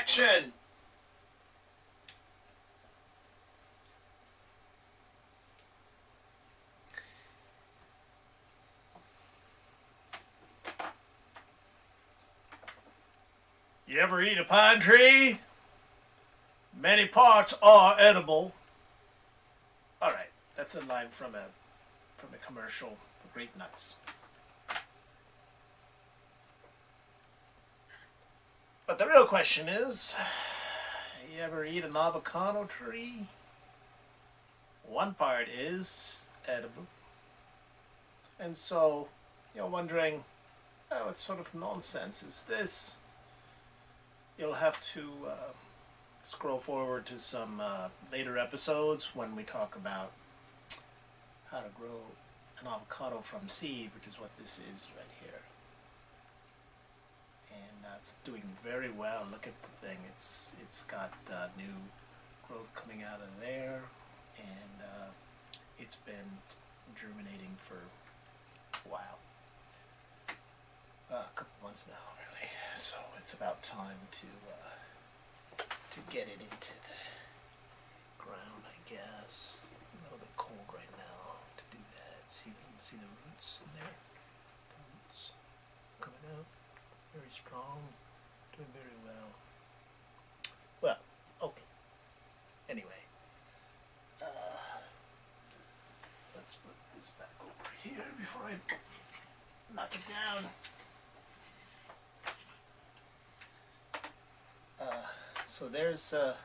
Action! You ever eat a pine tree? Many parts are edible. All right, that's a line from a commercial for grape nuts. But the real question is, you ever eat an avocado tree? One part is edible. And so, you're wondering, oh, what sort of nonsense is this? You'll have to scroll forward to some later episodes when we talk about how to grow an avocado from seed, which is what this is right here. And it's doing very well. Look at the thing. It's got new growth coming out of there, and it's been germinating for a while. A couple months now, really. So it's about time to get it into the ground, I guess. A little bit cold right now to do that. See the roots in there? The roots coming out. Very strong. Doing very well. Well, okay. Anyway. Let's put this back over here before I knock it down. So there is a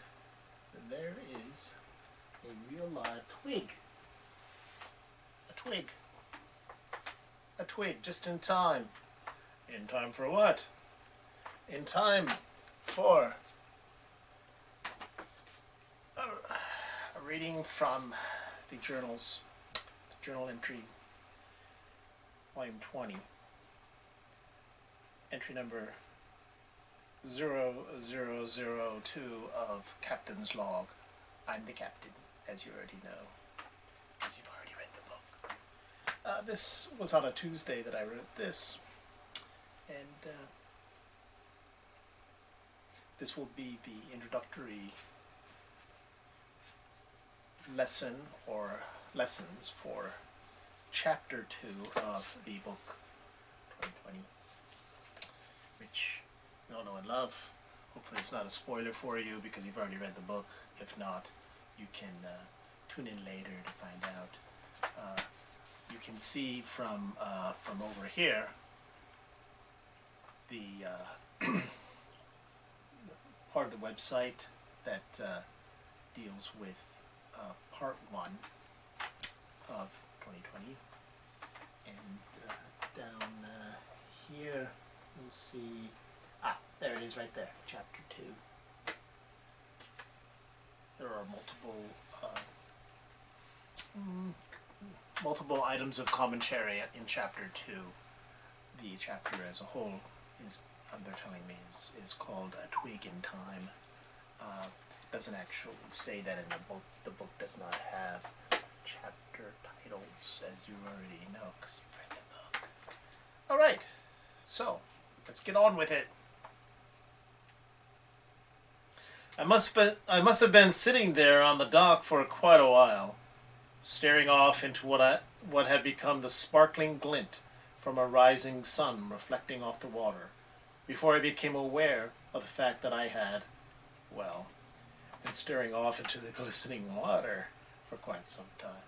real live twig. A twig, just in time. In time for what? In time for a reading from the journals, the journal entry, volume 20, entry number 0002 of Captain's Log. I'm the captain, as you already know, because you've already read the book. This was on a Tuesday that I wrote this, and this will be the introductory lesson or lessons for chapter 2 of the book 2020, which we all know and love. Hopefully it's not a spoiler for you because you've already read the book. If not, you can tune in later to find out. You can see from over here the part of the website that deals with part 1 of 2020, and down here you'll see, there it is right there, chapter 2. There are multiple items of commentary in chapter 2. The chapter as a whole is, they're telling me, is called A Twig in Time. Doesn't actually say that in the book. The book does not have chapter titles, as you already know, because you've read the book. Alright, so let's get on with it. I must have been sitting there on the dock for quite a while, staring off into what had become the sparkling glint from a rising sun reflecting off the water, before I became aware of the fact that I had, well, been staring off into the glistening water for quite some time.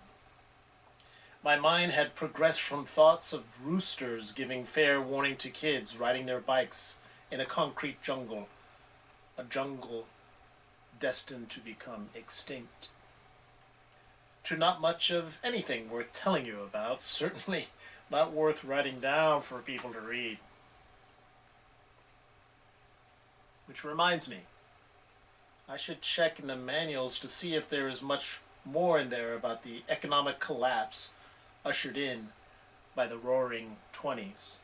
My mind had progressed from thoughts of roosters giving fair warning to kids riding their bikes in a concrete jungle, a jungle destined to become extinct, to not much of anything worth telling you about, certainly not worth writing down for people to read. Which reminds me, I should check in the manuals to see if there is much more in there about the economic collapse ushered in by the Roaring Twenties.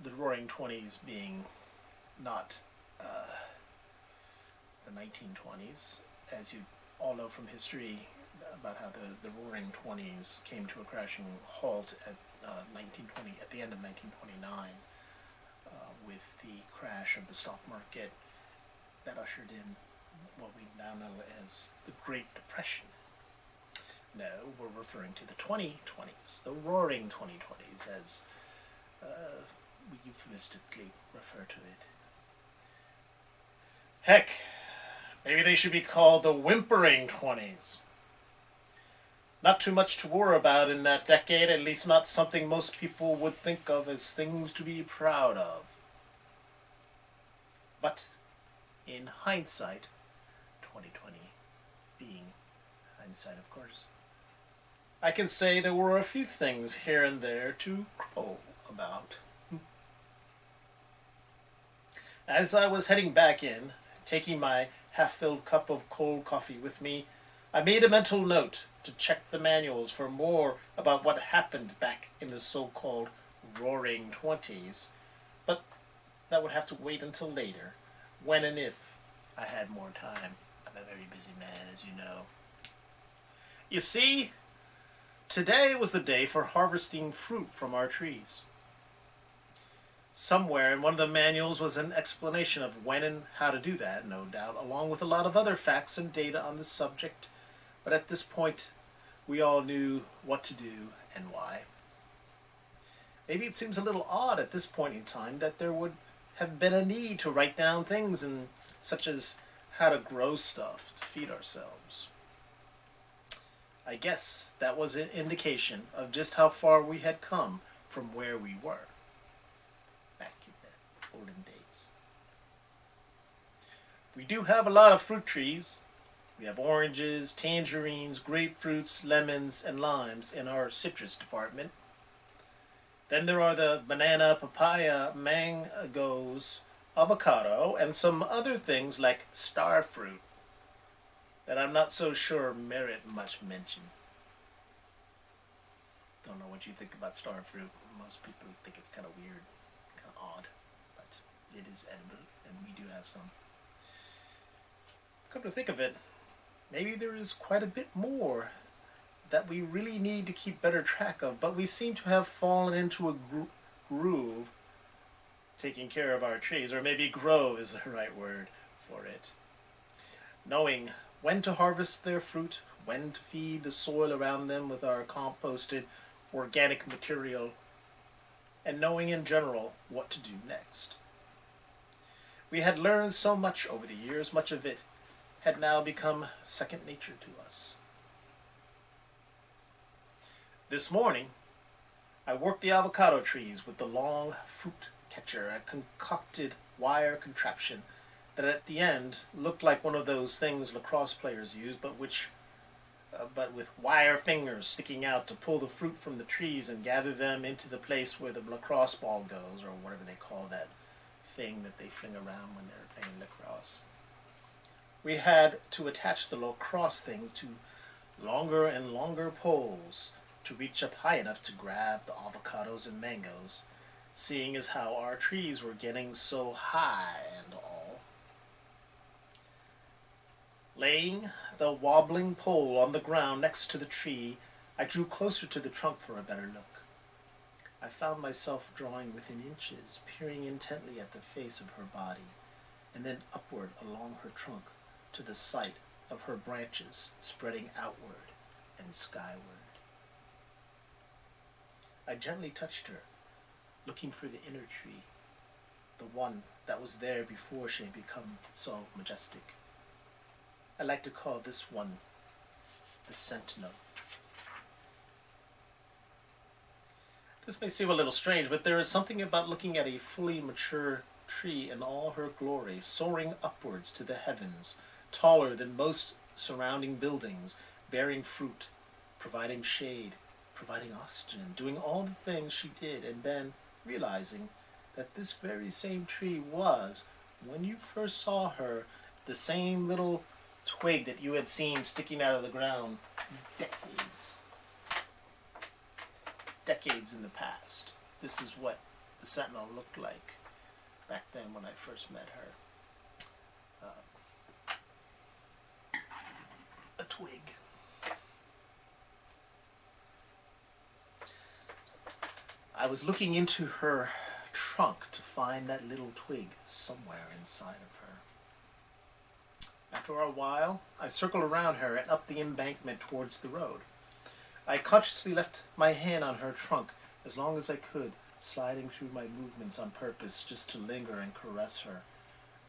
The Roaring Twenties being not the 1920s, as you all know from history about how the Roaring Twenties came to a crashing halt at the end of 1929 with the crash of the stock market that ushered in what we now know as the Great Depression. No, we're referring to the 2020s, the roaring 2020s, as we euphemistically refer to it. Heck, maybe they should be called the whimpering 20s. Not too much to worry about in that decade, at least not something most people would think of as things to be proud of. But in hindsight, 2020 being hindsight, of course, I can say there were a few things here and there to crow about. As I was heading back in, taking my half-filled cup of cold coffee with me, I made a mental note to check the manuals for more about what happened back in the so-called Roaring Twenties, but that would have to wait until later, when and if I had more time. I'm a very busy man, as you know. You see, today was the day for harvesting fruit from our trees. Somewhere in one of the manuals was an explanation of when and how to do that, no doubt, along with a lot of other facts and data on the subject. But at this point, we all knew what to do and why. Maybe it seems a little odd at this point in time that there would have been a need to write down things such as how to grow stuff to feed ourselves. I guess that was an indication of just how far we had come from where we were back in the olden days. We do have a lot of fruit trees. We have oranges, tangerines, grapefruits, lemons, and limes in our citrus department. Then there are the banana, papaya, mangoes, avocado, and some other things like star fruit that I'm not so sure merit much mention. Don't know what you think about star fruit. Most people think it's kind of weird, kind of odd, but it is edible, and we do have some. Come to think of it, maybe there is quite a bit more that we really need to keep better track of, but we seem to have fallen into a groove taking care of our trees, or maybe grove is the right word for it. Knowing when to harvest their fruit, when to feed the soil around them with our composted organic material, and knowing in general what to do next. We had learned so much over the years, much of it had now become second nature to us. This morning, I worked the avocado trees with the long fruit catcher, a concocted wire contraption that at the end looked like one of those things lacrosse players use, but with wire fingers sticking out to pull the fruit from the trees and gather them into the place where the lacrosse ball goes, or whatever they call that thing that they fling around when they're playing lacrosse. We had to attach the lacrosse thing to longer and longer poles to reach up high enough to grab the avocados and mangoes, seeing as how our trees were getting so high and all. Laying the wobbling pole on the ground next to the tree, I drew closer to the trunk for a better look. I found myself drawing within inches, peering intently at the face of her body, and then upward along her trunk to the sight of her branches spreading outward and skyward. I gently touched her, looking for the inner tree, the one that was there before she had become so majestic. I like to call this one the Sentinel. This may seem a little strange, but there is something about looking at a fully mature tree in all her glory, soaring upwards to the heavens, taller than most surrounding buildings, bearing fruit, providing shade, providing oxygen, doing all the things she did, and then realizing that this very same tree was, when you first saw her, the same little twig that you had seen sticking out of the ground decades in the past. This is what the Sentinel looked like back then when I first met her. A twig. I was looking into her trunk trunk to find that little twig somewhere inside of her. After a while, I circled around her and up the embankment towards the road. I consciously left my hand on her trunk as long as I could, sliding through my movements on purpose just to linger and caress her,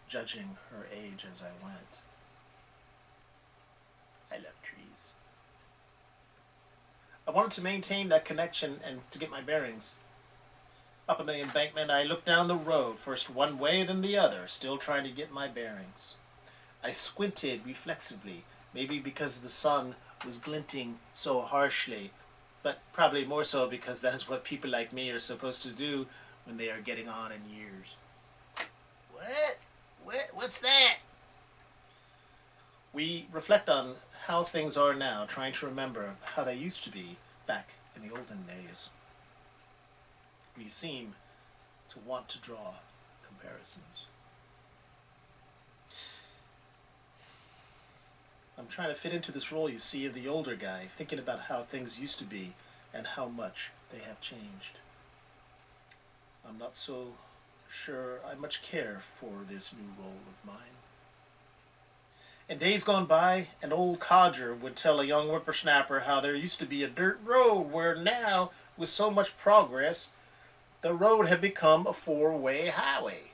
judging her age as I went. I love trees. I wanted to maintain that connection and to get my bearings. Up on the embankment, I looked down the road, first one way, then the other, still trying to get my bearings. I squinted reflexively, maybe because the sun was glinting so harshly, but probably more so because that is what people like me are supposed to do when they are getting on in years. What's that? We reflect on how things are now, trying to remember how they used to be back in the olden days. We seem to want to draw comparisons. I'm trying to fit into this role, you see, of the older guy, thinking about how things used to be and how much they have changed. I'm not so sure I much care for this new role of mine. In days gone by, an old codger would tell a young whippersnapper how there used to be a dirt road where now, with so much progress, the road had become a four-way highway.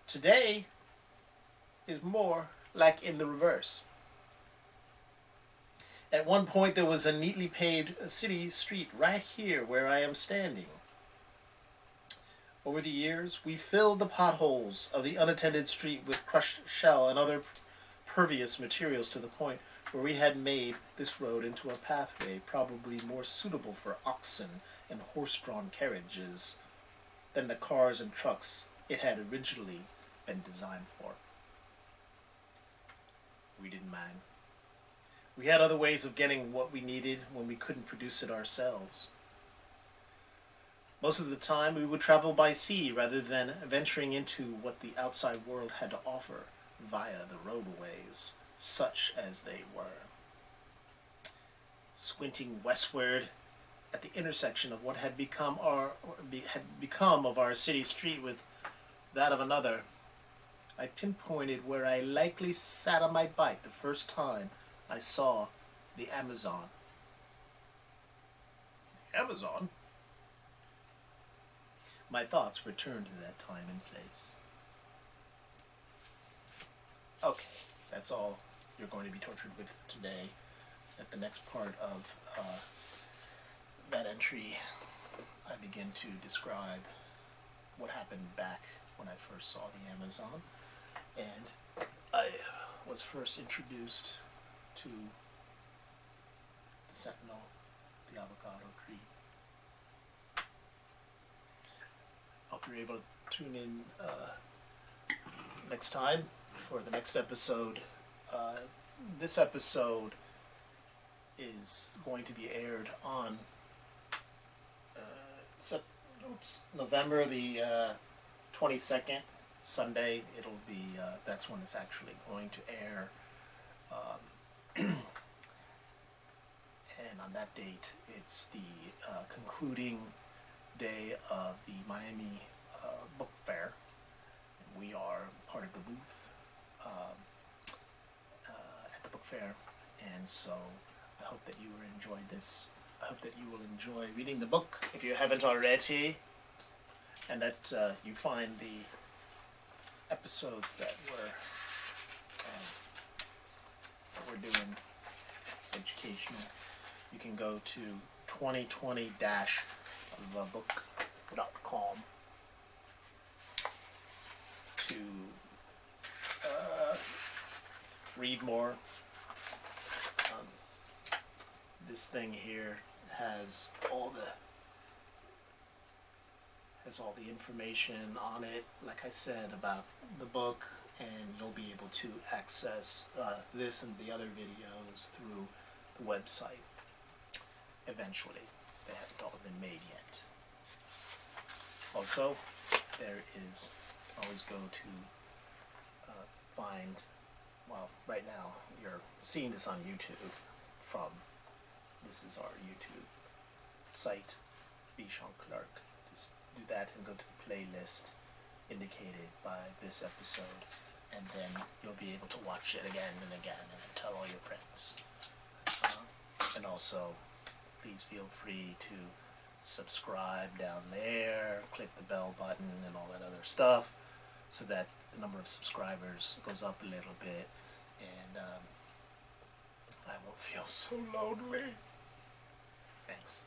Today is more like in the reverse. At one point there was a neatly paved city street right here where I am standing. Over the years, we filled the potholes of the unattended street with crushed shell and other pervious materials to the point where we had made this road into a pathway probably more suitable for oxen and horse-drawn carriages than the cars and trucks it had originally been designed for. We didn't mind. We had other ways of getting what we needed when we couldn't produce it ourselves. Most of the time we would travel by sea rather than venturing into what the outside world had to offer via the roadways, such as they were. Squinting westward at the intersection of what had become of our city street with that of another, I pinpointed where I likely sat on my bike the first time I saw the Amazon. Amazon? My thoughts returned to that time and place. Okay, that's all you're going to be tortured with today. At the next part of that entry, I begin to describe what happened back when I first saw the Amazon. And I was first introduced to the sentinel, the avocado tree. Hope you're able to tune in next time for the next episode. This episode is going to be aired on November the 22nd, Sunday. It'll be that's when it's actually going to air, and on that date it's the concluding day of the Miami Book Fair. We are part of the booth at the book fair, and so I hope that you will enjoy this. I hope that you will enjoy reading the book if you haven't already, and that you find the episodes that we're doing educational. You can go to 2020-thebook.com to read more. This thing here has all the information on it, like I said, about the book, and you'll be able to access this and the other videos through the website eventually. They haven't all been made yet. Also, there is, always go to find, well, right now you're seeing this on YouTube from, this is our YouTube site, be SHAWN Clark. Just do do that and go to the playlist indicated by this episode, and then you'll be able to watch it again and again and tell all your friends. And also, please feel free to subscribe down there, click the bell button and all that other stuff, so that the number of subscribers goes up a little bit, and I won't feel so lonely. Thanks.